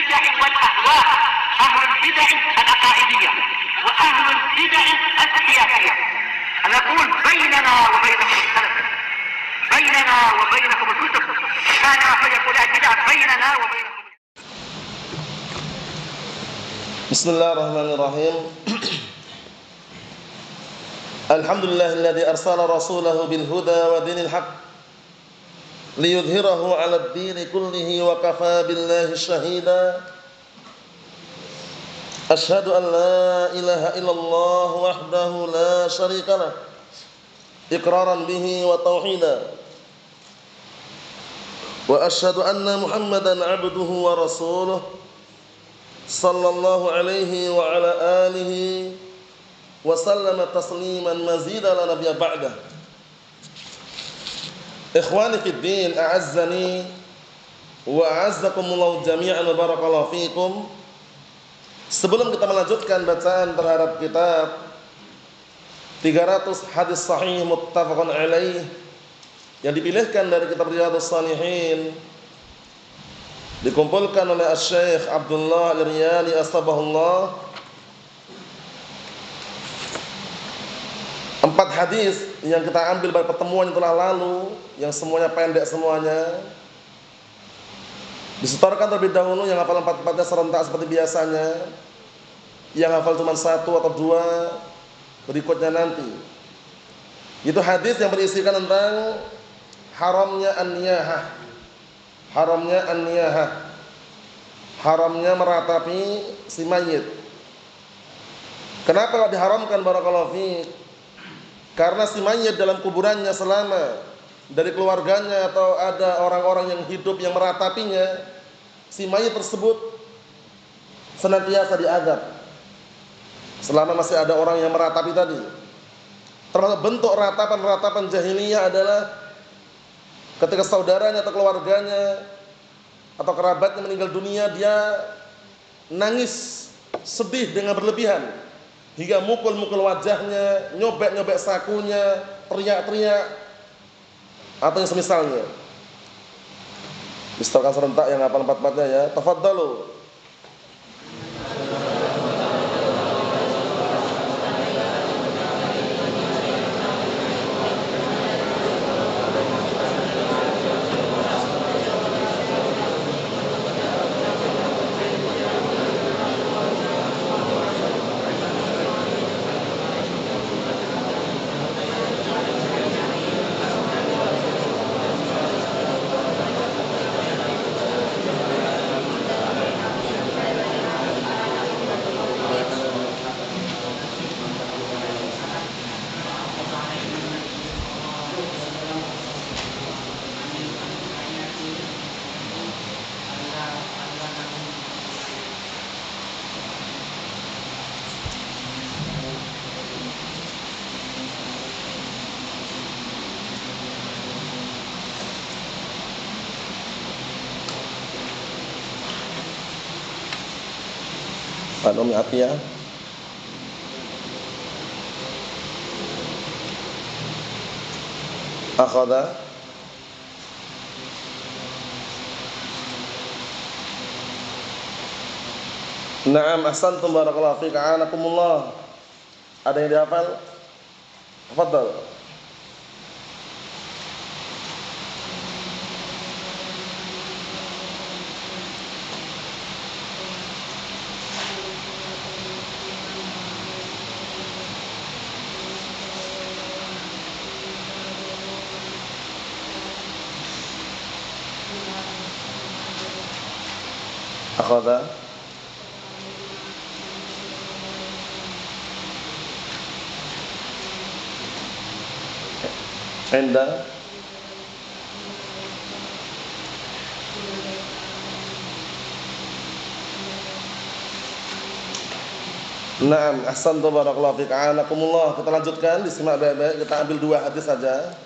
البدع والأهواء، أهل البدع العقائدية وأهل البدع السياسية. نقول بيننا وبينكم السلف، بيننا وبينكم الكتب، كان فيقول البدع بيننا وبينكم. بسم الله الرحمن الرحيم. الحمد لله الذي أرسل رسوله بالهدى ودين الحق ليظهره على الدين كله وكفى بالله شهيدا. أشهد أن لا إله إلا الله وحده لا شريك له إقرارا به وتوحيدا، وأشهد أن محمدا عبده ورسوله صلى الله عليه وعلى آله وسلم تسليما مزيدا لا نبي بعده. Ikhwani fid din, a'azzani wa a'azzakumullahu jami'an wa barakallahu fikum. Sebelum kita melanjutkan bacaan terhadap kitab 300 hadis sahih muttafaqun alaih yang dipilihkan dari kitab Riyadhus Shalihin, dikumpulkan oleh Asy-Syaikh Abdullah Al-Riyani astabahullah. 4 hadis yang kita ambil pada pertemuan yang telah lalu, yang semuanya pendek semuanya, disetorkan terlebih dahulu. Yang hafal 4-4-nya serentak seperti biasanya, yang hafal cuma 1 atau 2 berikutnya nanti. Itu hadis yang berisikan tentang haramnya an-niyahah, haramnya an-niyahah, haramnya meratapi si mayit. Kenapa diharamkan barakallahu fiik? Karena si mayit dalam kuburannya selama dari keluarganya atau ada orang-orang yang hidup yang meratapinya, si mayit tersebut senantiasa diazab selama masih ada orang yang meratapi tadi. Termasuk bentuk ratapan-ratapan jahiliyah adalah ketika saudaranya atau keluarganya atau kerabatnya meninggal dunia, dia nangis sedih dengan berlebihan hingga mukul-mukul wajahnya, nyobek-nyobek sakunya, teriak-teriak atau yang semisalnya. Disetorkan serentak yang hafal 4-4-nya ya. Tafadhalu. Pak Nomi Atia. Akhadha. Na'am, ahsantum barakallahu fiik, a'anakumullah. Ada yang dihafal? Tafadhal. Akhadha. Inda. Naam, ahsantum barakallahu fiik, a'anakumullah. Kita lanjutkan, disimak baik-baik. Kita ambil 2 hadis saja.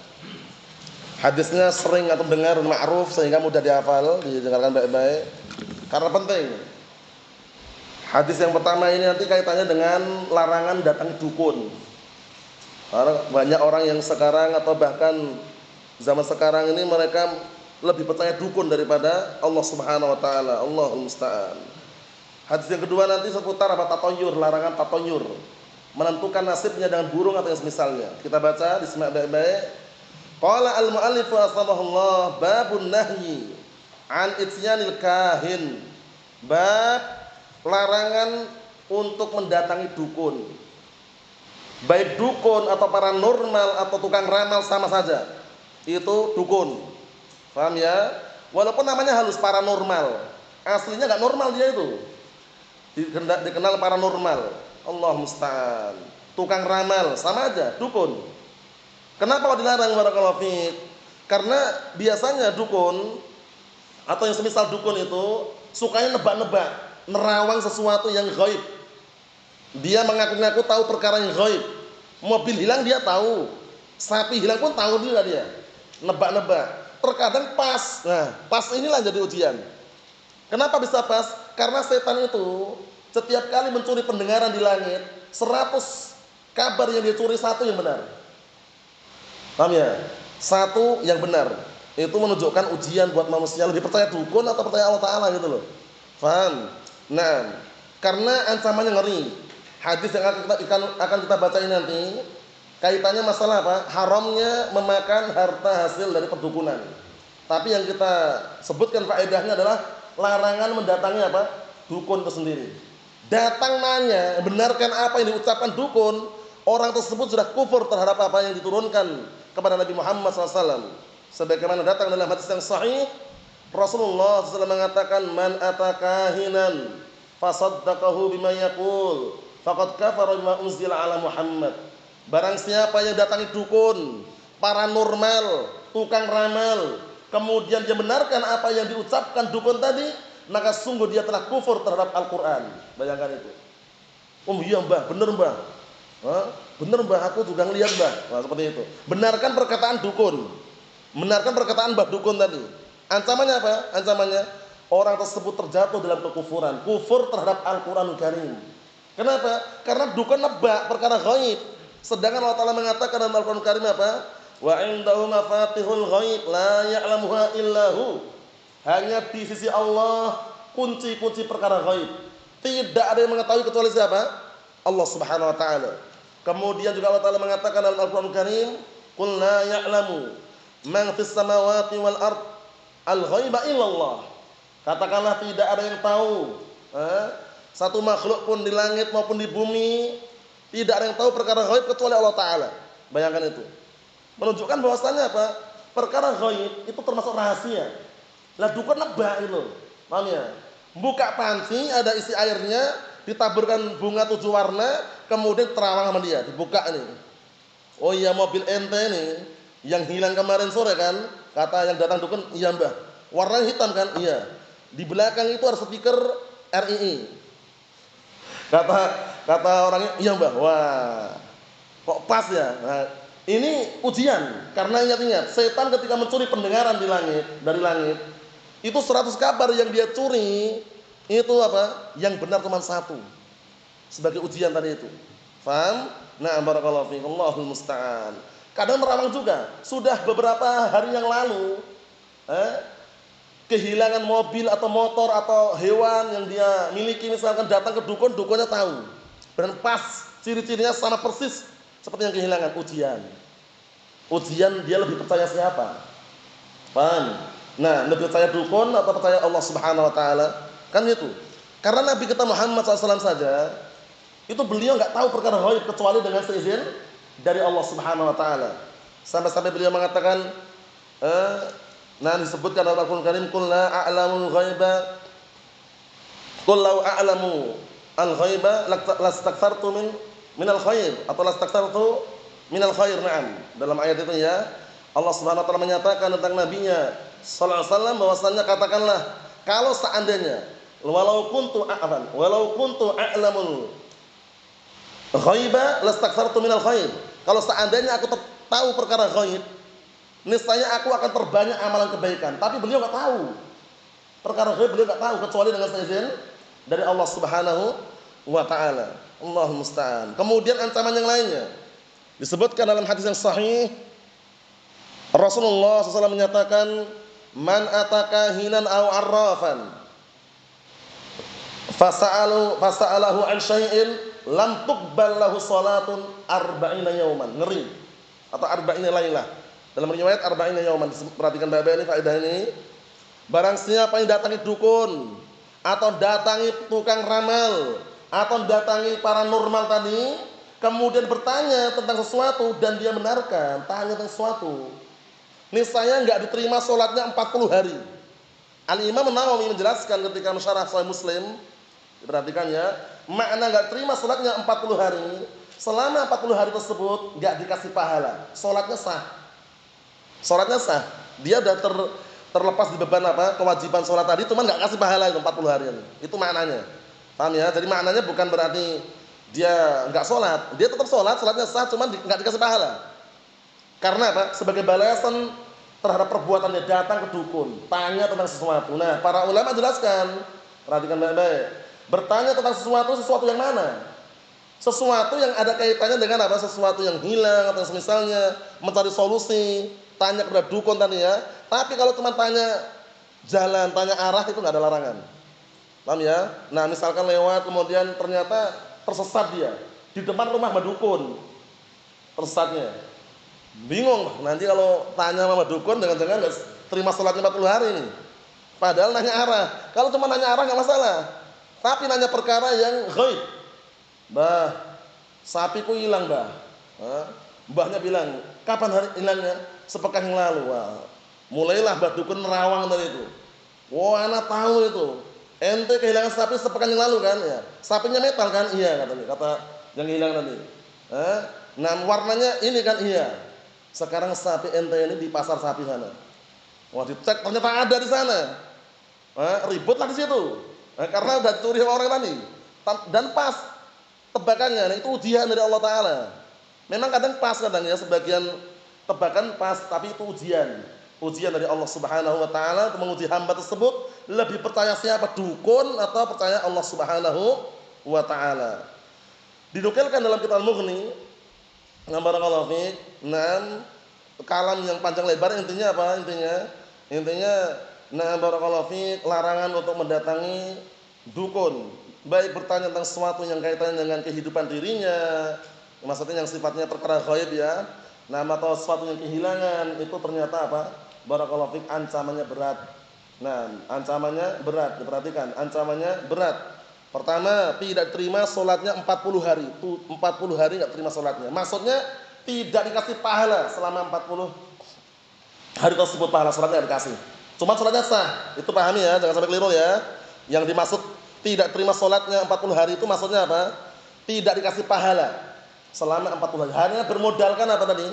Hadisnya sering atau dengar ma'ruf sehingga mudah dihafal, didengarkan baik-baik karena penting. Hadis yang pertama ini nanti kaitannya dengan larangan datang dukun. Karena banyak orang yang sekarang atau bahkan zaman sekarang ini mereka lebih percaya dukun daripada Allah Subhanahu wa taala. Allahul musta'an. Hadis yang kedua nanti seputar apa? Tatayur, larangan tatayur. Menentukan nasibnya dengan burung atau yang semisalnya. Kita baca, disimak baik-baik. Qala al-mu'allif rahimahullah babun nahyi an ityanil kahin. Bab larangan untuk mendatangi dukun. Baik dukun atau paranormal atau tukang ramal sama saja. Itu dukun. Paham ya? Walaupun namanya halus paranormal, aslinya enggak normal dia itu. Dikenal paranormal. Allah musta'an. Tukang ramal sama aja, dukun. Kenapa kok dilarang barakallahu fiik? Karena biasanya dukun atau yang semisal dukun itu sukanya nebak-nebak, nerawang sesuatu yang gaib. Dia mengaku-ngaku tahu perkara yang gaib. Mobil hilang dia tahu, sapi hilang pun tahu juga dia. Nebak-nebak. Terkadang pas. Nah, pas inilah jadi ujian. Kenapa bisa pas? Karena setan itu setiap kali mencuri pendengaran di langit, 100 kabar yang dia curi satu yang benar. Paham ya? Satu yang benar. Itu menunjukkan ujian buat manusia, lebih percaya dukun atau percaya Allah Ta'ala gitu loh. Paham? Nah, karena ancamannya ngeri. Hadis yang akan kita baca ini nanti kaitannya masalah apa? Haramnya memakan harta hasil dari perdukunan. Tapi yang kita sebutkan faedahnya adalah larangan mendatangi apa? Dukun itu sendiri. Datang nanya, benarkan apa yang diucapkan dukun, orang tersebut sudah kufur terhadap apa yang diturunkan kepada Nabi Muhammad SAW. Sebagaimana datang dalam hadis yang sahih, Rasulullah SAW mengatakan, man atakahinan fasaddaqahu bima yaqul faqad kafara bima unzila ala Muhammad. Barang siapa yang datangi dukun, paranormal, tukang ramal, kemudian dia benarkan apa yang diucapkan dukun tadi, maka sungguh dia telah kufur terhadap Al-Quran. Bayangkan itu. Iya mbah, bener mbah. Bener mbah, aku juga ngeliat mbah. Nah, seperti itu. Benarkan perkataan dukun. Benarkan perkataan mbah dukun tadi. Ancamannya apa? Ancamannya orang tersebut terjatuh dalam kekufuran, kufur terhadap Al-Quran Karim. Kenapa? Karena dukun nebak perkara ghaib. Sedangkan Allah Ta'ala mengatakan dalam Al-Quran Karim apa? Wa indahu mafatihul ghaib la ya'lamuha illahu. Hanya di sisi Allah kunci-kunci perkara ghaib. Tidak ada yang mengetahui kecuali siapa? Allah Subhanahu wa taala. Kemudian juga Allah Ta'ala mengatakan dalam Al-Qur'an Karim, "Qul la ya'lamu man fis samawati wal ard al-ghaiba illallah." Katakanlah tidak ada yang tahu, satu makhluk pun di langit maupun di bumi, tidak ada yang tahu perkara ghaib kecuali Allah Ta'ala. Bayangkan itu. Menunjukkan bahwasannya apa? Perkara ghaib itu termasuk rahasia. Lah dukun nebak itu. Paham ya? Buka panci, ada isi airnya, ditaburkan bunga 7 warna, kemudian terawang sama dia, dibuka ini. Oh iya, mobil ente nih yang hilang kemarin sore kan? Kata yang datang dukun, iya mbah. Warnanya hitam kan? Iya. Di belakang itu ada stiker RII. Kata orangnya, iya mbah. Wah, kok pas ya? Nah, ini ujian. Karena ingat-ingat, setan ketika mencuri pendengaran dari langit, itu 100 kabar yang dia curi, itu apa? Yang benar cuma satu. Sebagai ujian tadi itu. Faham? Nah, barakallahu fiikum, Allahul musta'an. Kadang merawang juga. Sudah beberapa hari yang lalu, kehilangan mobil atau motor atau hewan yang dia miliki misalkan datang ke dukun, dukunnya tahu. Dan pas ciri-cirinya sama persis seperti yang kehilangan. Ujian dia lebih percaya siapa? Paham? Nah, lebih percaya dukun atau percaya Allah Subhanahu wa taala? Kan itu. Karena Nabi kita Muhammad SAW saja, itu beliau enggak tahu perkara ghaib kecuali dengan seizin dari Allah Subhanahu wa taala. Sampai-sampai beliau mengatakan, disebutkan dalam Al-Qur'an Karim, "Qul la a'lamul ghaiba qul law a'lamu al-ghaiba lastakthartu minal khair atau lastakthartu minal khair." Na'am. Dalam ayat itu ya, Allah Subhanahu wa taala menyatakan tentang nabinya sallallahu alaihi wasallam bahwasanya katakanlah, kalau seandainya walau kuntu a'lamul ghaiba lastakthartu minal khair. Kalau seandainya aku tahu perkara ghaib, niscaya aku akan perbanyak amalan kebaikan. Tapi beliau enggak tahu. Perkara ghaib beliau enggak tahu kecuali dengan izin dari Allah Subhanahu wa taala. Allahul musta'an. Kemudian ancaman yang lainnya disebutkan dalam hadis yang sahih, Rasulullah SAW menyatakan, man ataka hinan aw arrafan fasa'alahu an syai'in lam tuqbal lahu salatun arba'ina yauman. Ngeri. Atau arba'ina lailah. Dalam riwayat arba'ina yauman. Perhatikan Bapak ini faedah ini. Barang siapa yang datangi dukun atau datangi tukang ramal atau datangi paranormal tadi, kemudian bertanya tentang sesuatu dan dia benarkan, tanya tentang sesuatu, niscaya enggak diterima salatnya 40 hari. Al-Imam Nawawi menjelaskan ketika mensyarah Sahih Muslim, perhatikan ya, makna enggak terima salatnya 40 hari, selama 40 hari tersebut enggak dikasih pahala, salatnya sah. Salatnya sah. Dia sudah terlepas di beban kewajiban salat tadi, cuma enggak kasih pahala itu 40 hari ini. Itu maknanya. Paham ya? Jadi maknanya bukan berarti dia enggak salat, dia tetap salat, salatnya sah, cuma enggak dikasih pahala. Karena apa? Sebagai balasan terhadap perbuatannya datang ke dukun, tanya tentang sesuatu. Nah, para ulama jelaskan, perhatikan baik-baik. Bertanya tentang sesuatu yang mana? Sesuatu yang ada kaitannya dengan apa? Sesuatu yang hilang atau misalnya mencari solusi, tanya kepada dukun tadi ya. Tapi kalau cuma tanya jalan, tanya arah itu enggak ada larangan. Paham ya? Nah, misalkan lewat kemudian ternyata tersesat dia di depan rumah dukun. Tersesatnya. Bingung, nanti kalau tanya sama dukun jangan-jangan enggak terima salatnya 40 hari ini. Padahal nanya arah. Kalau cuma nanya arah enggak masalah. Tapi nanya perkara yang ghaib. Mbah, sapiku hilang, Mbah. Mbahnya bilang, "Kapan hari hilangnya?" "Sepekan yang lalu." Wah, mulailah Mbah dukun nerawang tadi itu. "Wah, anak tahu itu. Ente kehilangan sapi sepekan yang lalu kan?" "Ya." "Sapinya metal kan?" "Iya," katanya. Kata yang hilang tadi. "Nah, warnanya ini kan?" "Iya." "Sekarang sapi ente ini di pasar sapi sana." Wah, dicek ternyata ada di sana. Ributlah di situ. Karena udah dicuri orang tadi. Dan pas tebakannya, nah itu ujian dari Allah Ta'ala. Memang kadang pas kadang ya, sebagian tebakan pas, tapi itu ujian. Ujian dari Allah Subhanahu Wa Ta'ala untuk menguji hamba tersebut, lebih percaya siapa, dukun atau percaya Allah Subhanahu Wa Ta'ala. Dinukilkan dalam kitab Al-Mughni, barakallahu fiik, kalam yang panjang lebar, intinya apa? Intinya barakallahu fiik, larangan untuk mendatangi dukun, baik bertanya tentang sesuatu yang kaitannya dengan kehidupan dirinya, maksudnya yang sifatnya perkara ghaib ya. Atau sesuatu yang kehilangan, itu ternyata apa? Barakallahu fiik, ancamannya berat. Ancamannya berat, diperhatikan, ancamannya berat. Pertama, tidak terima salatnya 40 hari. Itu 40 hari enggak terima salatnya. Maksudnya tidak dikasih pahala selama 40 hari tersebut, pahala salatnya enggak dikasih. Cuma salatnya sah. Itu pahami ya, jangan sampai keliru ya. Yang dimaksud tidak terima salatnya 40 hari itu maksudnya apa? Tidak dikasih pahala selama 40 hari. Hanya bermodalkan apa tadi?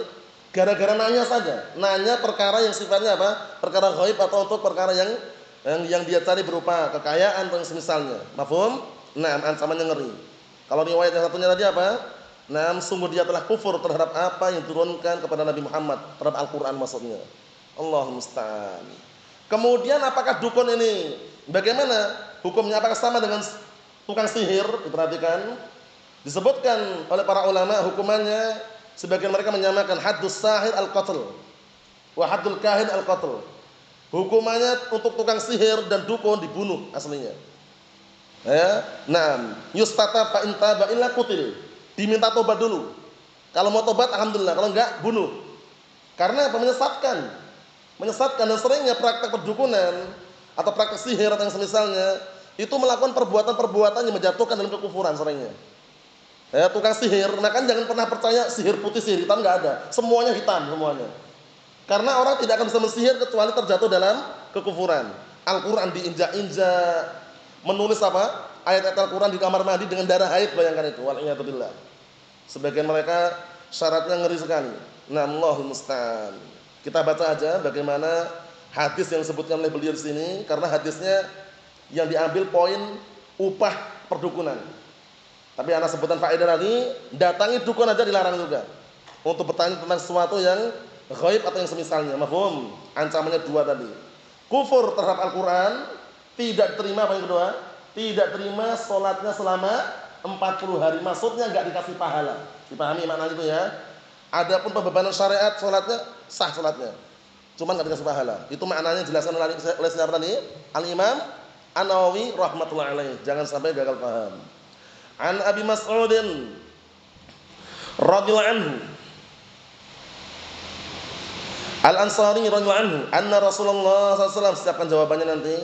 Gara-gara nanya saja. Nanya perkara yang sifatnya apa? Perkara ghaib atau untuk perkara yang dia cari berupa kekayaan atau semisalnya. Mafhum? Ancamannya ngeri. Kalau riwayat yang satunya tadi apa? Sungguh dia telah kufur terhadap apa yang diturunkan kepada Nabi Muhammad, terhadap Al-Qur'an maksudnya. Allahumma musta'an. Kemudian apakah dukun ini bagaimana hukumnya? Apakah sama dengan tukang sihir? Diperhatikan. Disebutkan oleh para ulama hukumannya, sebagian mereka menyamakan haddus sahir al-qatl wa haddul kahin al-qatl. Hukumannya untuk tukang sihir dan dukun dibunuh aslinya. Yustatab fa in taba illa qutil. Diminta tobat dulu. Kalau mau tobat alhamdulillah, kalau enggak bunuh. Karena apa? Menyesatkan dan seringnya praktek perdukunan atau praktek sihir atau yang semisalnya itu melakukan perbuatan-perbuatan yang menjatuhkan dalam kekufuran seringnya. Tukang sihir, kan jangan pernah percaya sihir putih, sihir hitam, enggak ada. Semuanya hitam semuanya. Karena orang tidak akan bisa mensihir kecuali terjatuh dalam kekufuran. Al-Qur'an diinjak-injak, menulis apa? Ayat-ayat Al-Qur'an di kamar mandi dengan darah haid, bayangkan itu. Wal'iyadzubillah. Sebagian mereka syaratnya ngeri sekali. Allahul musta'an. Kita baca aja bagaimana hadis yang disebutkan oleh beliau di sini, karena hadisnya yang diambil poin upah perdukunan. Tapi anak sebutan faedah tadi, datangi dukun aja dilarang juga. Untuk bertanya tentang sesuatu yang ghaib atau yang semisalnya. Mafhum? Ancamannya dua tadi. Kufur terhadap Al-Qur'an, tidak terima apa yang kedua? Tidak terima salatnya selama 40 hari. Maksudnya enggak dikasih pahala. Dipahami makna itu ya? Adapun pembebanan syariat salatnya sah salatnya. Cuman enggak dikasih pahala. Itu maknanya dijelaskan oleh siapa tadi? Al-Imam An-Nawawi rahimatullah alaihi. Jangan sampai gagal paham. An Abi Mas'udin radhiyallahu anhu Al-Ansari radhiyallahu anhu anna Rasulullah sallallahu alaihi wasallam, siapkan jawabannya nanti.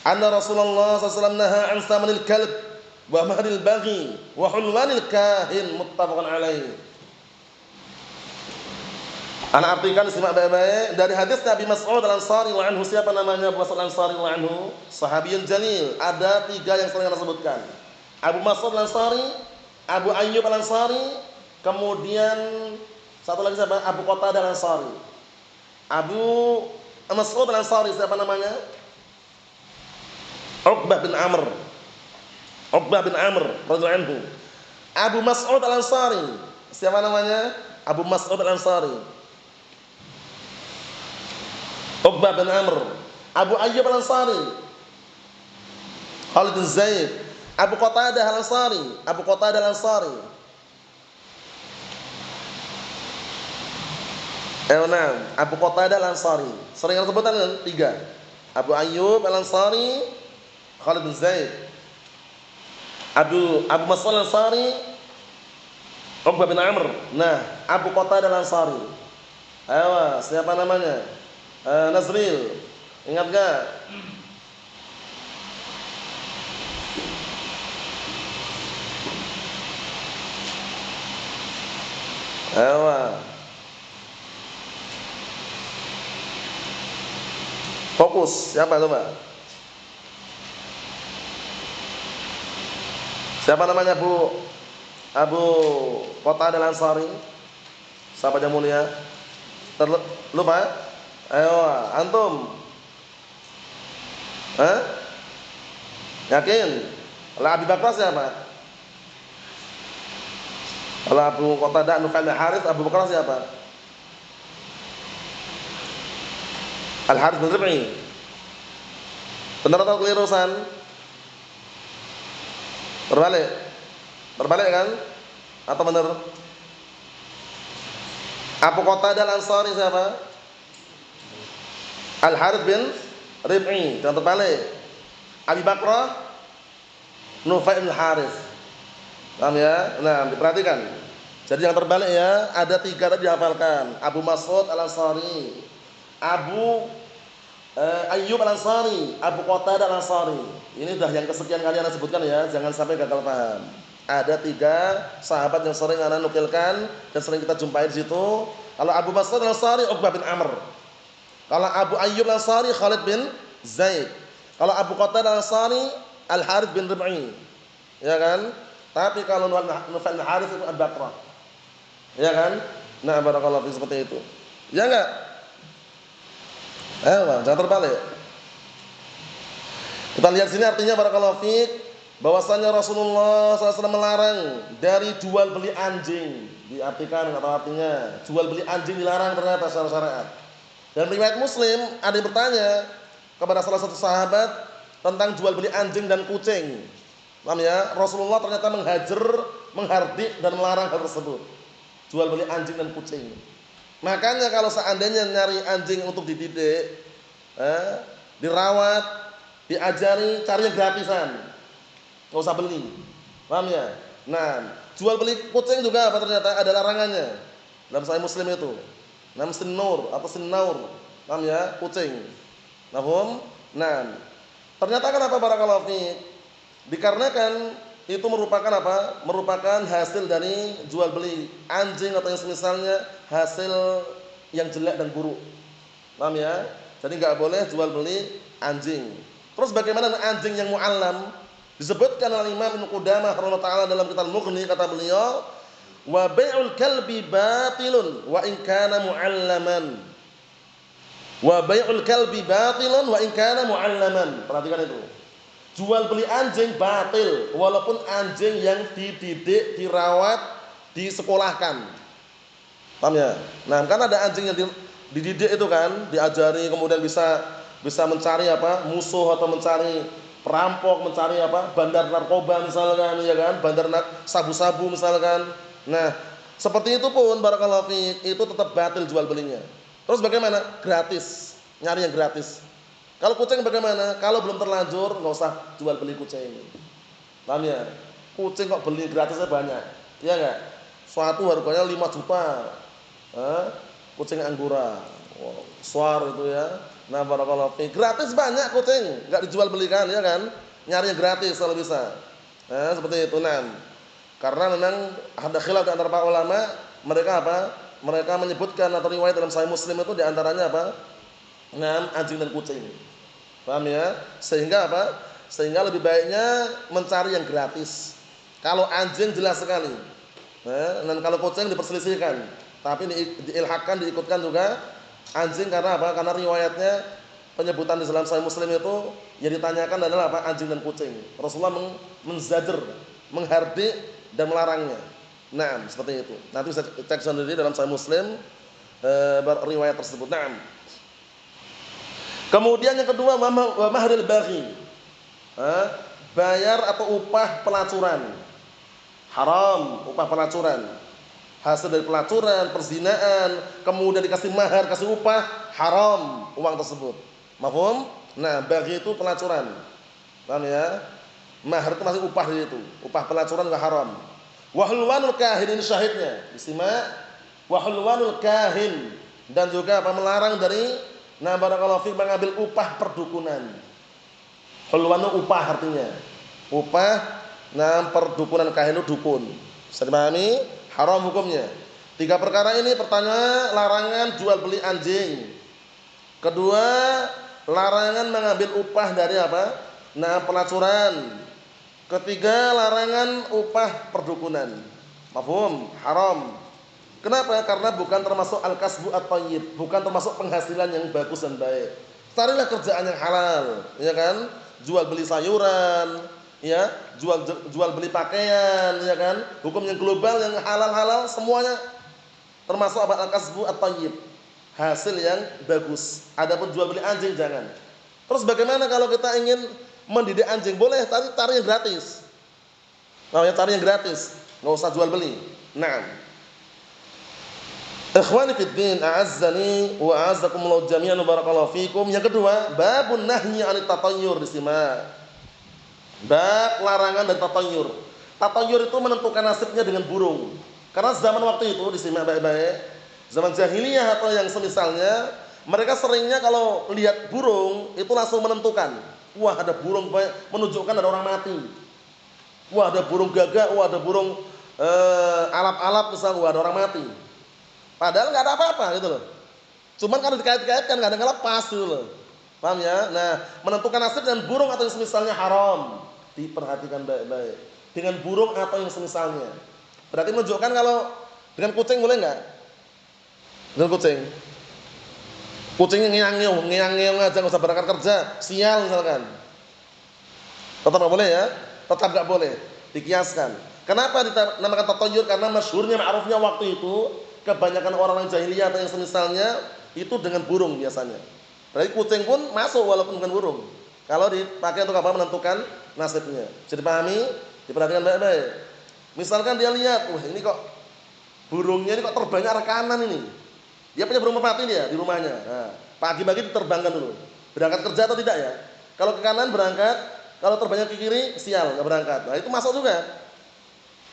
Anna Rasulullah sallallahu alaihi wasallam naha an samanil kalb wa mahril baghi wa hulwanil kahin, muttafaqun alaihi. Ana artikan, simak baik-baik dari hadis Nabi Mas'ud Al-Ansari radhiyallahu anhu. Siapa namanya Abu Mas'ud Al-Ansari radhiyallahu anhu? Sahabiyun jalil. Ada 3 yang sering kita sebutkan. Abu Mas'ud Al-Ansari, Abu Ayyub Al-Ansari, kemudian satu lagi siapa? Abu Qatadah Al-Ansari. Abu Mas'ud Al-Ansari siapa namanya? Uqbah bin Amr. Uqbah bin Amr radhiyallahu anhu. Abu Mas'ud Al-Ansari siapa namanya? Abu Mas'ud Al-Ansari. Uqbah bin Amr. Abu Ayyub Al-Ansari, Khalid bin Zaid. Abu Qatadah Al-Ansari, Abu Qatadah Al-Ansari. Abu Qatadah Al-Ansari. Sering sebutan kan 3. Abu Ayyub Al-Ansari, Khalid bin Zaid. Abu Mas'ud Al-Ansari, Uqbah bin Amr. Nah, Abu Qatadah Al-Ansari. Ayo, siapa namanya? Nazril. Ingat enggak? Ayo. Fokus, siapa coba? Siapa namanya Abu Qatadah Al-Ansari? Sahabat yang mulia. Lupa? Ayo, antum. Yakin? Lah Abi Bakar siapa? Kalau Abu Qatadah Nufail bin Harits, Abu Bakar siapa? Al-Harits bin Rib'i. Benar atau keliru, San? Berbalik kan? Atau benar? Abu Qatadah Al-Ansari siapa? Al-Harits bin Rib'i. Jangan terbalik. Abi Bakar Nufail bin Harits. Paham ya? Nah, diperhatikan. Jadi yang terbalik ya, ada 3 tadi dihafalkan. Abu Mas'ud Al-Ansari, Abu Ayyub Al-Ansari, Abu Qatadah Al-Ansari. Ini sudah yang kesekian kali Anda sebutkan ya, jangan sampai gagal paham. Ada 3 sahabat yang sering Anda nukilkan dan sering kita jumpai di situ. Kalau Abu Mas'ud Al-Ansari, Uqbah bin Amr. Kalau Abu Ayyub Al-Ansari, Khalid bin Zaid. Kalau Abu Qatadah Al-Ansari, Al-Harits bin Rib'i. Ya kan? Tapi kalau Nufail bin Harits itu Abu Bakar. Ya kan? Nah, barakallahu fi, seperti itu. Ya enggak? Jangan terbalik. Kita lihat sini artinya barakallahu fi, bahwasanya Rasulullah SAW melarang dari jual beli anjing. Diartikan atau artinya jual beli anjing dilarang ternyata secara syariat. Dan riwayat Muslim ada yang bertanya kepada salah satu sahabat tentang jual beli anjing dan kucing. Paham ya? Rasulullah ternyata menghardik dan melarang hal tersebut. Jual beli anjing dan kucing. Makanya kalau seandainya nyari anjing untuk dididik, dirawat, diajari, cari yang gratisan. Enggak usah beli. Paham ya? Nah, jual beli kucing juga apa ternyata ada larangannya. Dalam Sahih Muslim itu. Nam sinur atau sinnaur. Paham ya? Kucing. Paham? Nah, ternyata kenapa barakallahu fiik? Dikarenakan itu merupakan apa? Merupakan hasil dari jual beli anjing atau yang semisalnya, hasil yang jelek dan buruk. Paham ya? Jadi enggak boleh jual beli anjing. Terus bagaimana dengan anjing yang muallam? Disebutkan oleh Imam Ibnu Qudamah rahimahullah taala dalam kitab Al-Mughni, kata beliau, wa bai'ul kalbi batilun wa in kana mu'allaman. Wa bai'ul kalbi batilun wa in kana mu'allaman. Perhatikan itu. Jual beli anjing batil walaupun anjing yang dididik, dirawat, disekolahkan. Paham ya? Nah, kan ada anjing yang dididik itu kan, diajari kemudian bisa mencari apa? Musuh atau mencari perampok, mencari apa? Bandar narkoba misalkan, ya kan? Bandar sabu-sabu misalkan. Nah, seperti itu pun barakallahu fiik, itu tetap batil jual belinya. Terus bagaimana? Gratis, nyari yang gratis. Kalau kucing bagaimana? Kalau belum terlanjur nggak usah jual beli kucing. Paham ya? Kucing kok beli gratisnya banyak, iya nggak? Suatu harganya 5 juta, kucing Anggora, wow, suar itu ya. Nah barakallahu fi, gratis banyak kucing, nggak dijual belikan ya kan? Nyari yang gratis kalau bisa. Nah, seperti itu nah. Karena memang ada khilaf di antara para ulama, mereka apa? Mereka menyebutkan atau riwayat dalam Sahih Muslim itu di antaranya apa? Nah, anjing dan kucing. Paham ya? Sehingga apa? Sehingga lebih baiknya mencari yang gratis. Kalau anjing jelas sekali. Nah, dan kalau kucing diperselisihkan. Tapi diilhakkan, diikutkan juga anjing karena apa? Karena riwayatnya penyebutan di dalam Sahih Muslim itu yang ditanyakan adalah apa? Anjing dan kucing. Rasulullah menzajr, menghardik dan melarangnya. Nah, seperti itu. Nanti bisa cek sendiri dalam Sahih Muslim riwayat tersebut. Nah. Kemudian yang kedua wa mahril baghi. Bayar atau upah pelacuran. Haram upah pelacuran. Hasil dari pelacuran, perzinaan, kemudian dikasih mahar, kasih upah, haram uang tersebut. Mafhum? Nah, baghi itu pelacuran. Paham ya? Mahar itu masih upah di situ. Upah pelacuran juga haram. Wa hulwanul kahin, ini syahidnya. Disimak. Wa hulwanul kahin, dan juga apa? Melarang dari barakallahu fi mengambil upah perdukunan. Hulwanu upah artinya. Upah perdukunan, kahin itu dukun. Bisa dipahami? Haram hukumnya. 3 perkara ini, pertama larangan jual beli anjing. Kedua, larangan mengambil upah dari apa? Pelacuran. Ketiga, larangan upah perdukunan. Mafhum? Haram. Kenapa? Karena bukan termasuk al-kasbu at-thayyib, bukan termasuk penghasilan yang bagus dan baik. Carilah kerjaan yang halal, ya kan? Jual beli sayuran, ya, jual beli pakaian, ya kan? Hukum yang global yang halal-halal semuanya termasuk apa? Al-kasbu at-thayyib. Hasil yang bagus. Adapun jual beli anjing jangan. Terus bagaimana kalau kita ingin mendidik anjing? Boleh, tapi cari yang gratis. Namanya cari yang gratis, enggak usah jual beli. Nah, ikhwani fid din, a'azzani wa a'azzakumullah jami'an, barakallahu fikum. Yang kedua, babun nahyi 'anit tatayyur, disimak. Bab larangan dari tatayyur. Tatayyur itu menentukan nasibnya dengan burung. Karena zaman waktu itu, disimak baik-baik, zaman jahiliyah atau yang semisalnya, mereka seringnya kalau lihat burung itu langsung menentukan. Wah, ada burung banyak, menunjukkan ada orang mati. Wah, ada burung gagak, wah ada burung alap-alap misalnya, wah ada orang mati. Padahal nggak ada apa-apa gitu loh. Cuman kalau dikait-kaitkan kadang-kadang pas gitu loh. Paham ya? Nah, menentukan nasib dengan burung atau yang semisalnya haram. Diperhatikan baik-baik. Dengan burung atau yang semisalnya. Berarti menunjukkan kalau dengan kucing boleh nggak? Dengan kucing. Kucingnya ngeyang-ngeyong aja, nggak usah berangkat kerja, sial misalkan. Tetap nggak boleh ya? Tetap nggak boleh. Dikiaskan. Kenapa dinamakan tatayyur? Karena masyhurnya, ma'rufnya waktu itu kebanyakan orang jahiliyah atau yang semisalnya itu dengan burung biasanya. Berarti kucing pun masuk walaupun bukan burung. Kalau dipakai untuk apa? Menentukan nasibnya. Jadi pahami, diperhatikan baik-baik. Misalkan dia lihat, wah ini kok burungnya ini kok terbangnya arah kanan ini. Dia punya burung merpati dia di rumahnya. Nah, pagi-pagi diterbangkan dulu. Berangkat kerja atau tidak ya? Kalau ke kanan berangkat, kalau terbangnya ke kiri sial, nggak berangkat. Nah, itu masuk juga.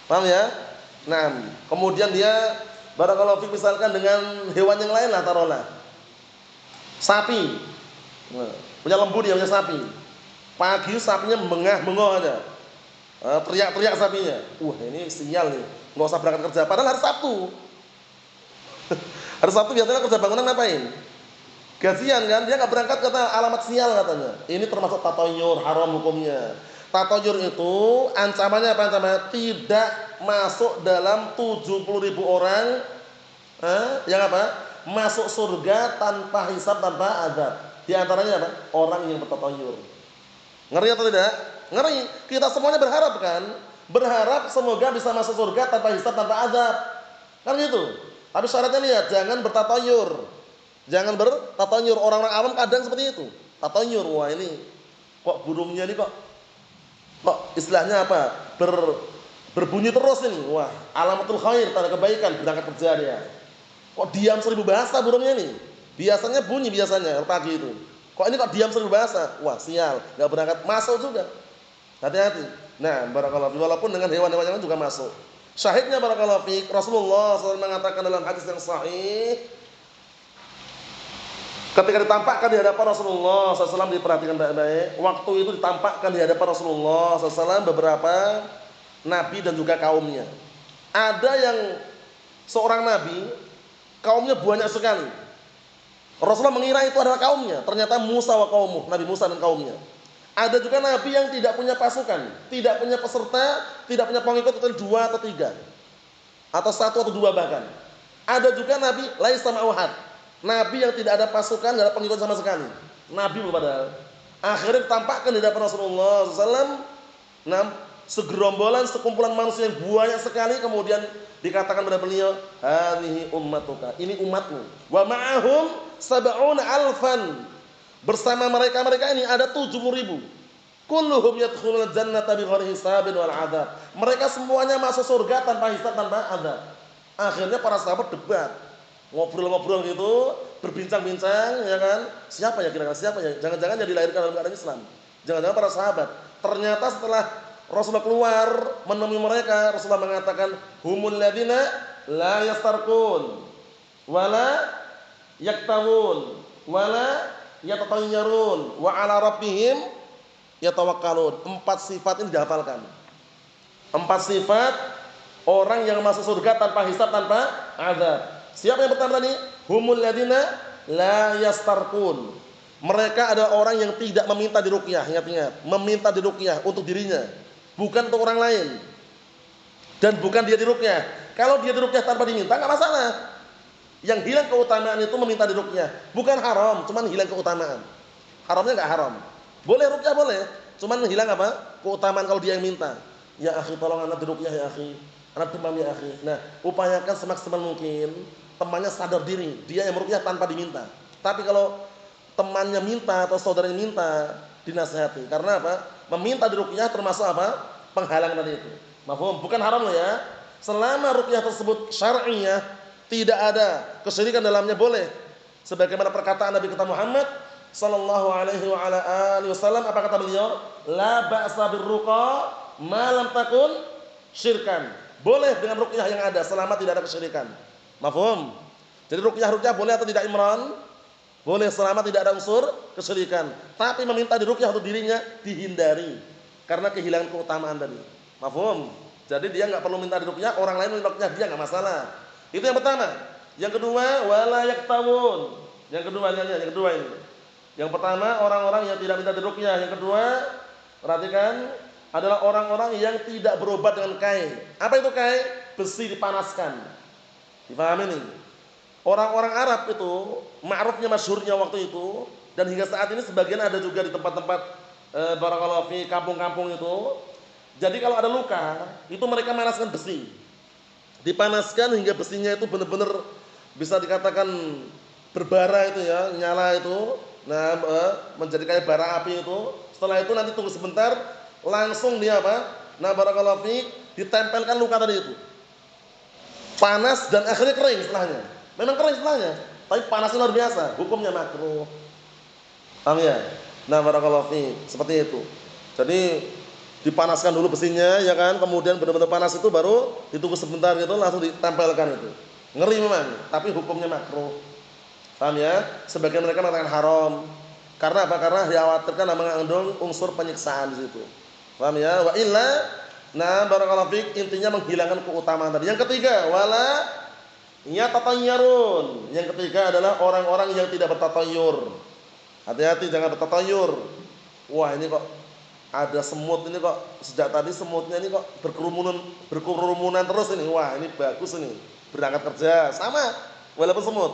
Paham ya? Nah, kemudian dia barakallahu fiik misalkan dengan hewan yang lain lah, taruhlah. Sapi. Nah, punya lembu dia punya sapi. Pagi sapinya bengah-bengok aja. Teriak-teriak sapinya. Wah, ini sial nih. Enggak usah berangkat kerja. Padahal hari Sabtu. Hari Sabtu biasanya kerja bangunan ngapain? Gajian kan? Dia enggak berangkat, kata alamat sial katanya. Ini termasuk tatayyur, haram hukumnya. Tatayyur itu ancamannya apa? Ancamannya tidak masuk dalam 70.000 orang yang apa? Masuk surga tanpa hisab, tanpa azab. Di antaranya apa? Orang yang bertatayyur. Ngeri atau tidak? Ngeri. Kita semuanya berharap kan? Berharap semoga bisa masuk surga tanpa hisab, tanpa azab. Kan gitu. Tapi syaratnya lihat, jangan bertatayyur. Jangan bertatayyur. Orang-orang awam kadang seperti itu. Tatayyur, wah ini kok burungnya ini kok istilahnya apa? Berbunyi terus ini. Wah, alamatul khair, tanda kebaikan, berangkat kerja dia. Kok diam 1000 bahasa burungnya ini? Biasanya bunyi biasanya pagi itu. Kok ini kok diam seribu bahasa? Wah, sial, enggak berangkat, masuk juga. Hati-hati. Nah, barakallahu fiik, walaupun dengan hewan-hewan yang lain juga masuk. Syahidnya barakallahu fiik, Rasulullah SAW mengatakan dalam hadis yang sahih, ketika ditampakkan di hadapan Rasulullah SAW, diperhatikan baik-baik, waktu itu ditampakkan di hadapan Rasulullah SAW beberapa nabi dan juga kaumnya. Ada yang seorang nabi, kaumnya banyak sekali. Rasulullah mengira itu adalah kaumnya, ternyata Musa wa qaumuh, Nabi Musa dan kaumnya. Ada juga nabi yang tidak punya pasukan, tidak punya peserta, tidak punya pengikut, kecuali 2 atau 3, atau 1 atau 2 bahkan. Ada juga nabi laisa ma'ahad, nabi yang tidak ada pasukan, tidak ada pengikut sama sekali. Nabi padahal. Akhirnya ditampakkan di hadapan Rasulullah SAW, segerombolan, sekumpulan manusia yang banyak sekali, kemudian dikatakan kepada beliau, hadhihi ummatuka, ini umatmu. Wa ma'ahum sab'una alfan, bersama mereka ini ada 70.000. Kulluhum yadkhulul jannata bighairi hisabin wal adzab. Mereka semuanya masuk surga tanpa hisab, tanpa adzab. Akhirnya para sahabat debat, ngobrol-ngobrol gitu, berbincang-bincang, ya kan? Siapa ya kira-kira, siapa ya? Jangan-jangan yang dilahirkan dalam keadaan Islam. Jangan-jangan para sahabat. Ternyata setelah Rasulullah keluar menemui mereka, Rasulullah mengatakan, humul ladina la yastarqun wala yaktawun wala yatatayyarun wa ala rabbihim yatawakkalun. 4 sifat ini dihafalkan. 4 sifat orang yang masuk surga tanpa hisab, tanpa azab. Siapa yang pertama tadi? Humul ladina la yastarqun. Mereka adalah orang yang tidak meminta diruqyah. Ingat-ingat, meminta diruqyah untuk dirinya, bukan untuk orang lain. Dan bukan dia diruqyah. Kalau dia diruqyah tanpa diminta enggak masalah. Yang hilang keutamaan itu meminta diruqyah. Bukan haram, cuman hilang keutamaan. Haramnya enggak haram. Boleh ruqyah boleh, cuman hilang apa? Keutamaan kalau dia yang minta. Ya akhi, tolong anak diruqyah ya akhi. Anak demam ya akhi. Nah, upayakan semaksimal mungkin temannya sadar diri, dia yang meruqyah tanpa diminta. Tapi kalau temannya minta atau saudaranya minta, dinasihati. Karena apa? Meminta diruqyah termasuk apa? Penghalang tadi itu. Mafhum? Bukan haram loh ya. Selama ruqyah tersebut syar'iyah, tidak ada kesyirikan dalamnya, boleh. Sebagaimana perkataan Nabi kita Muhammad sallallahu alaihi wa ala alihi wasallam, apa kata beliau? La ba'sa birruqa ma lam takun syirkan. Boleh dengan ruqyah yang ada selama tidak ada kesyirikan. Mafhum? Jadi ruqyah boleh atau tidak, Imran? Boleh selama tidak ada unsur kesyirikan. Tapi meminta diruqyah untuk dirinya dihindari karena kehilangan keutamaan tadi. Mafhum? Jadi dia enggak perlu minta diruqyah, orang lain minta diruqyah dia enggak masalah. Itu yang pertama. Yang kedua, wala yaktawun. Yang kedua ini. Yang pertama orang-orang yang tidak minta diruqyah. Yang kedua, perhatikan, adalah orang-orang yang tidak berobat dengan kai. Apa itu kai? Besi dipanaskan. Dipahami nih? Orang-orang Arab itu, ma'rufnya masyhurnya waktu itu, dan hingga saat ini sebagian ada juga di tempat-tempat barakallahu fi kampung-kampung itu. Jadi kalau ada luka, itu mereka manaskan besi. Dipanaskan hingga besinya itu benar-benar bisa dikatakan berbara itu ya, nyala itu. Nah, menjadi kayak bara api itu. Setelah itu nanti tunggu sebentar, langsung dia apa? Nah, barakallahu fi, ditempelkan luka tadi itu. Panas dan akhirnya kering setelahnya. Memang kering setelahnya, tapi panasnya luar biasa. Hukumnya makruh. Paham ya? Nah, barakallahu fi, seperti itu. Jadi dipanaskan dulu besinya ya kan, kemudian benar-benar panas itu baru ditunggu sebentar gitu langsung ditempelkan itu. Ngeri memang, tapi hukumnya makruh. Paham ya? Sebagian mereka mengatakan haram. Karena apa? Karena dikhawatirkan mengandung unsur penyiksaan di situ. Paham ya? Wa illa, nah barakallahu fiik, intinya menghilangkan keutamaan tadi. Yang ketiga, wala yatatayyarun. Yang ketiga adalah orang-orang yang tidak bertatayyur. Hati-hati jangan bertatayyur. Wah, ini kok ada semut ini kok, sejak tadi semutnya ini kok berkerumunan terus ini. Wah, ini bagus ini. Berangkat kerja sama walaupun semut.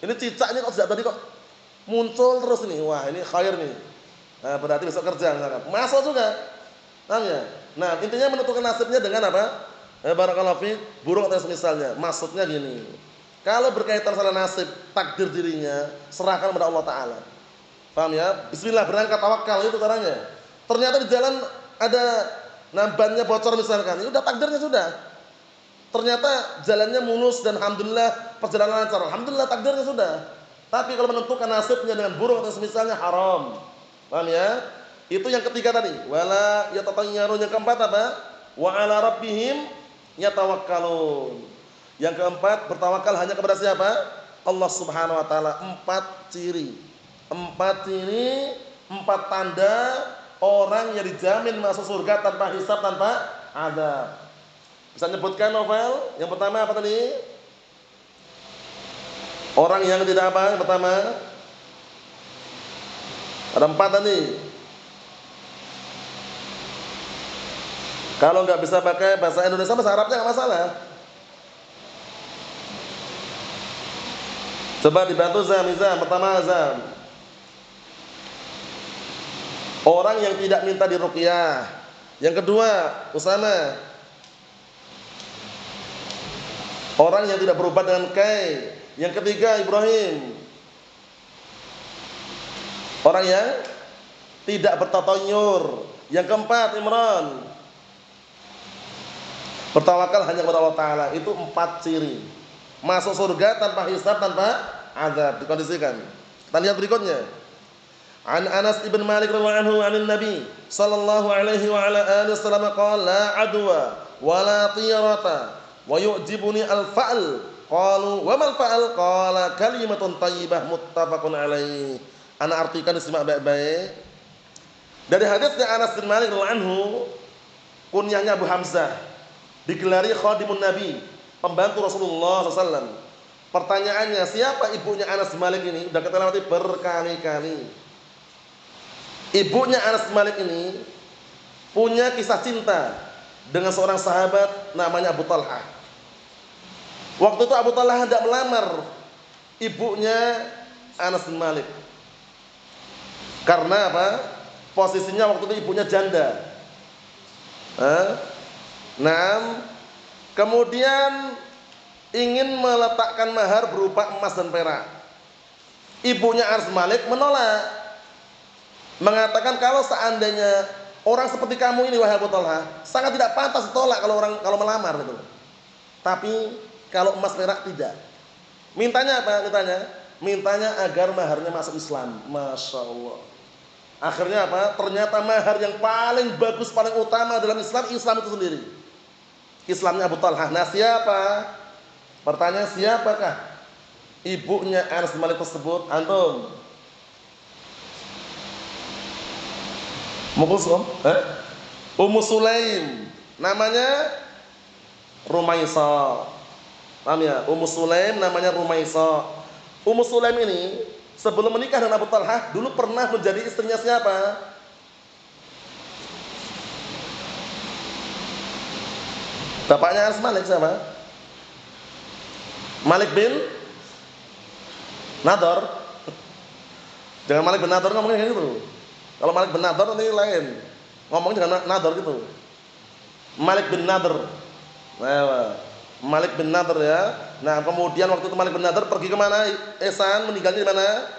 Ini cicak ini kok sejak tadi kok muncul terus ini. Wah, ini khair nih. Nah, berarti besok kerja misalkan. Masuk juga. Paham ya? Nah, intinya menentukan nasibnya dengan apa? Barakallahu fi, buruk atau semisalnya. Maksudnya gini. Kalau berkaitan masalah nasib, takdir dirinya, serahkan kepada Allah Ta'ala. Paham ya? Bismillah, berangkat, tawakal, itu caranya. Ternyata di jalan ada bannya bocor misalkan, itu udah takdirnya sudah. ternyata jalannya mulus dan alhamdulillah perjalanan lancar. Alhamdulillah takdirnya sudah. Tapi kalau menentukan nasibnya dengan buruk atau semisalnya haram. Paham ya? Itu yang ketiga tadi. Wala yatatayyarun. Yang keempat apa? Wa 'ala rabbihim yatawakkalun. Yang keempat, bertawakal hanya kepada siapa? Allah Subhanahu wa taala. Empat ciri, empat tanda orang yang dijamin masuk surga tanpa hisab, tanpa azab. Bisa nyebutkan novel? Yang pertama apa tadi? Orang yang tidak apa? Yang pertama ada empat tadi. Kalau nggak bisa pakai bahasa Indonesia, bahasa Arabnya nggak masalah. Coba dibantu Zam. Pertama Zam. Orang yang tidak minta diruqyah. Yang kedua Usama. Orang yang tidak berobat dengan kai. Yang ketiga Ibrahim. Orang yang tidak bertatanyur. Yang keempat Imran. Bertawakal hanya kepada Allah Ta'ala. Itu empat ciri. Masuk surga tanpa hisab, tanpa azab. Dikondisikan. Kita lihat berikutnya. An Anas ibn Malik radhiyallahu anhu 'anil Nabi sallallahu alaihi wa ala alihi wasallam qala la adwa wa la tiyarata wa yu'jibuni al-fa'l. Qalu wa mal fa'al? Qala kalimatun thayyibah muttafaqun alaihi. Ana artikan disimak baik-baik. Dari hadisnya Anas bin Malik radhiyallahu anhu, kunyahnya Abu Hamzah, digelari khadimun Nabi, pembantu Rasulullah SAW. Pertanyaannya, siapa ibunya Anas bin Malik ini? Sudah kita lewati berkali-kali. Ibunya Anas bin Malik ini punya kisah cinta dengan seorang sahabat namanya Abu Talhah. Waktu itu Abu Talhah hendak melamar ibunya Anas bin Malik. Karena apa? Posisinya waktu itu ibunya janda. Kemudian ingin meletakkan mahar berupa emas dan perak. Ibunya Anas bin Malik menolak, mengatakan kalau seandainya orang seperti kamu ini wahai Abu Talhah, sangat tidak pantas ditolak kalau melamar gitu. Tapi kalau emas perak tidak. Mintanya apa? Mintanya agar maharnya masuk Islam. Masya Allah. Akhirnya apa? Ternyata mahar yang paling bagus, paling utama dalam Islam itu sendiri. Islamnya Abu Talhah. Nah siapa? Pertanyaan, siapakah ibunya Anas bin Malik tersebut? Antum? Ummu Sulaim. Namanya Rumaisa. Paham ya? Ummu Sulaim namanya Rumaisa. Ummu Sulaim ini sebelum menikah dengan Abu Talhah dulu pernah menjadi istrinya siapa? Bapaknya Anas Malik siapa? Malik bin Nador. Jangan Malik bin Nador ngomongnya kayak gitu. Kalau Malik bin Nador nanti lain. Ngomongnya dengan Nador gitu. Malik bin Nador. Nah, Malik bin Nador ya. Nah, kemudian waktu itu Malik bin Nador pergi ke mana? Ihsan meninggalnya di mana?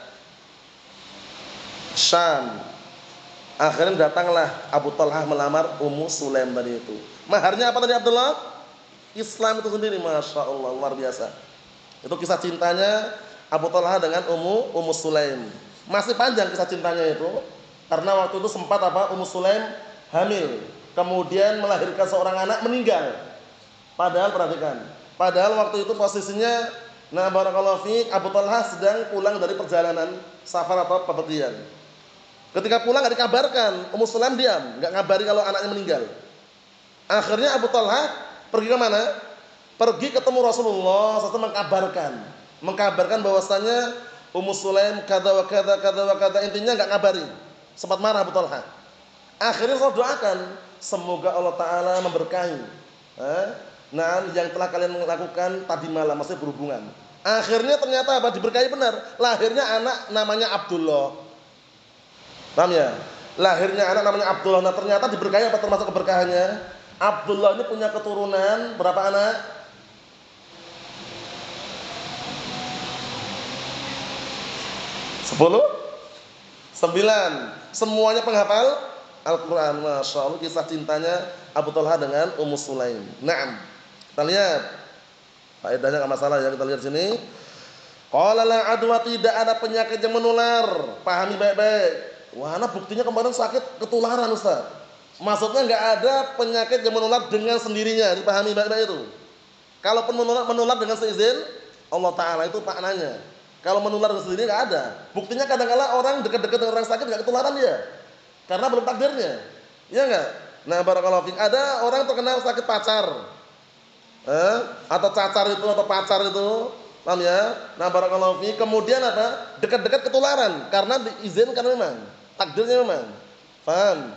Syam. Akhirnya datanglah Abu Talhah melamar Ummu Sulaim tadi itu. Maharnya apa tadi Abdullah? Islam itu sendiri, Masya Allah, luar biasa. Itu kisah cintanya Abu Talhah dengan Ummu Sulaim. Masih panjang kisah cintanya itu. Karena waktu itu sempat apa? Ummu Sulaim hamil. Kemudian melahirkan seorang anak, meninggal. Padahal perhatikan. Padahal waktu itu posisinya, nah barakallahu fiik, Abu Talhah sedang pulang dari perjalanan safar atau bepergian. Ketika pulang enggak dikabarkan, Ummu Sulaim diam, enggak ngabari kalau anaknya meninggal. Akhirnya Abu Talhah pergi ke mana? Pergi ketemu Rasulullah SAW, mengkabarkan bahwasanya Ummu Sulaim kada wa kada, intinya enggak ngabari. Sempat marah Abu Talhah. Akhirnya saya doakan, semoga Allah Taala memberkahi. Nah, yang telah kalian lakukan tadi malam, masih berhubungan. Akhirnya ternyata apa? Diberkahi benar. Lahirnya anak namanya Abdullah. Paham ya? Lahirnya anak namanya Abdullah. Nah, ternyata diberkahi apa termasuk keberkahannya? Abdullah ini punya keturunan berapa anak? 10? 9. Semuanya penghafal Al-Quran. Masya Allah, kisah cintanya Abu Talhah dengan Ummu Sulaim. Naam. Kita lihat. Faedahnya enggak masalah ya, kita lihat sini. Qala la adwa, tidak ada penyakit yang menular. Pahami baik-baik. Wah, nah buktinya kemarin sakit ketularan Ustaz. Maksudnya enggak ada penyakit yang menular dengan sendirinya. Dipahami baik-baik itu. Kalaupun menular dengan seizin Allah Ta'ala, itu maknanya. Kalau menular dengan sendiri enggak ada. Buktinya kadang-kala orang dekat-dekat dengan orang sakit enggak ketularan dia. Karena belum takdirnya. Iya enggak? Nah, barakallahu fiik. Ada orang terkena sakit pacar. Atau cacar itu atau pacar itu. Paham ya? Nah, barakallahu fiik. Kemudian apa? Dekat-dekat ketularan karena diizinkan memang. Takdirnya memang. Paham?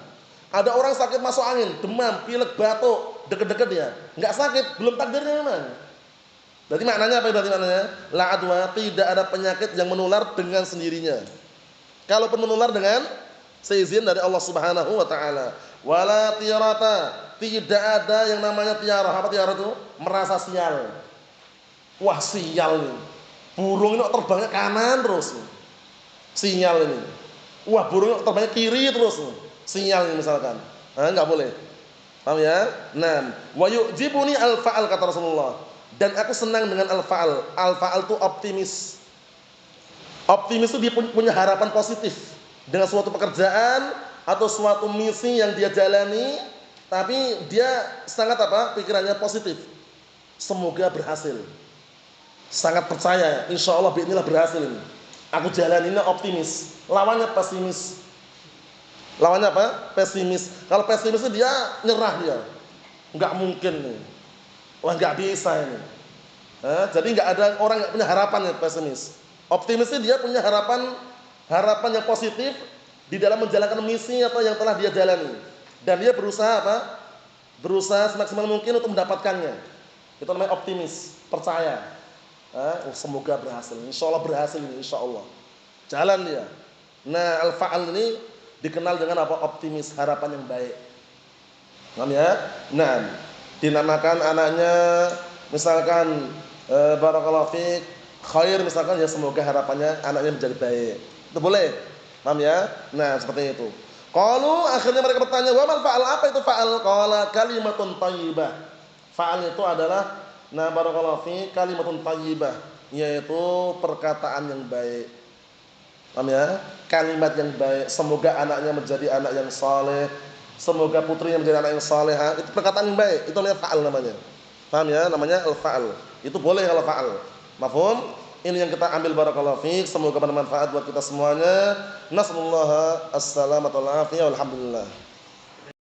Ada orang sakit masuk angin, demam, pilek, batuk, dekat-dekat dia. Enggak sakit, belum takdirnya memang. Berarti maknanya apa? Berarti maknanya la adwa, tidak ada penyakit yang menular dengan sendirinya. Kalaupun menular dengan seizin dari Allah Subhanahu wa taala. Wala tiarata, tidak ada yang namanya tiarah. Apa tiarah itu? Merasa sial. Wah, sial ini. Burung ini terbangnya kanan terus. Sial ini. Wah, burung ini terbangnya kiri terus. Sial ini misalkan. Enggak boleh. Paham ya? Nah, wa yu'jibuni al-fa'al, kata Rasulullah. Dan aku senang dengan al-fa'al. Al-fa'al itu optimis. Optimis itu dia punya harapan positif dengan suatu pekerjaan atau suatu misi yang dia jalani, tapi dia sangat apa? Pikirannya positif. Semoga berhasil. Sangat percaya, insya Allah bi'inilah berhasil ini. Aku jalaninnya optimis. Lawannya pesimis. Lawannya apa? Pesimis. Kalau pesimis itu dia nyerah dia. Enggak mungkin nih. Wah, enggak bisa ini. Jadi enggak ada orang yang punya harapan ya pesimis. Optimis itu dia punya harapan yang positif di dalam menjalankan misi atau yang telah dia jalani. Dan dia berusaha apa? Berusaha semaksimal mungkin untuk mendapatkannya. Itu namanya optimis, percaya. Semoga berhasil. Insya Allah berhasil ini, insya Allah. Jalan dia. Nah, al-fa'al ini dikenal dengan apa? Optimis, harapan yang baik. Paham ya? Nah, dinamakan anaknya misalkan barakallahu fiik khair, misalkan ya semoga harapannya anaknya menjadi baik. Itu boleh. Paham ya? Nah, seperti itu. Qalu, akhirnya mereka bertanya, "Wa mal fa'al?" Apa itu fa'al? Qala kalimatun thayyibah. Fa'al itu adalah barakallahu fiik kalimatun thayyibah, yaitu perkataan yang baik. Paham ya? Kalimat yang baik, semoga anaknya menjadi anak yang saleh, semoga putrinya menjadi anak yang salehah. Itu perkataan yang baik, itu namanya fa'al namanya. Paham ya? Namanya al-fa'al. Itu boleh kalau fa'al. Mafhum? Ini yang kita ambil, barakallahu fiik. Semoga bermanfaat buat kita semuanya. Nasallallahu as-salamata wal afiyah, walhamdulillah.